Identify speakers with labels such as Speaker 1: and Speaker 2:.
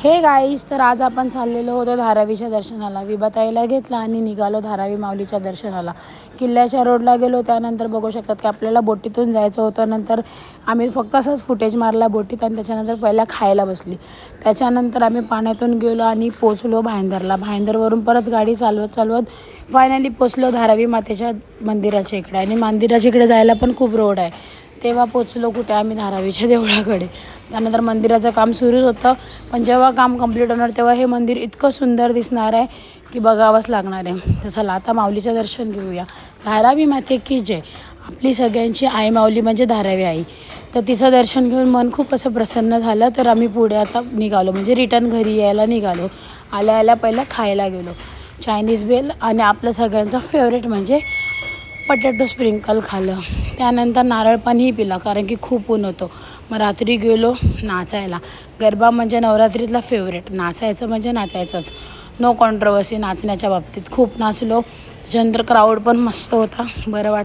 Speaker 1: Hey guys, तर आज आपण चाललेलो होतो धारावीच्या दर्शनाला. विभाताईला घेतला आणि निघालो धारावी माऊलीच्या दर्शनाला. किल्ल्याच्या रोडला गेलो. त्यानंतर बघू शकतात की आपल्याला बोटीतून जायचं होतं. नंतर आम्ही फक्त असंच फुटेज मारला बोटीत आणि त्याच्यानंतर पहिला खायला बसली. त्याच्यानंतर आम्ही पाण्यातून गेलो आणि पोचलो भाईंदरला. भाईंदरवरून परत गाडी चालवत फायनली पोचलो धारावी मातेच्या मंदिराच्या इकडे. आणि मंदिराच्या इकडे जायला पण खूप रोड आहे. तेव्हा पोचलो कुठे आम्ही धारावीच्या देवळाकडे. त्यानंतर मंदिराचं काम सुरूच होतं. पण जेव्हा काम कंप्लीट होणार तेव्हा हे मंदिर इतकं सुंदर दिसणार आहे की बघावंच लागणार आहे. तर चला आता माऊलीचं दर्शन घेऊया. धारावी माते की जय. आपली सगळ्यांची आई माऊली म्हणजे धारावी आई. तर तिचं दर्शन घेऊन मन खूप असं प्रसन्न झालं. तर आम्ही पुढे आता निघालो, म्हणजे रिटर्न घरी यायला निघालो. आल्या पहिलं खायला गेलो. चायनीज बेल आणि आपलं सगळ्यांचं फेवरेट म्हणजे पटॅटो स्प्रिंकल खाल्लं. त्यानंतर नारळ पाणीही पिला कारण की खूप ऊन होतं. मग रात्री गेलो नाचायला. गरबा म्हणजे नवरात्रीतला फेवरेट. नाचायचं म्हणजे नाचायचंच, नो कॉन्ट्रोवर्सी. नाचण्याच्या बाबतीत खूप नाचलो. त्याच्यानंतर क्राऊड पण मस्त होता, बरं वाटतं.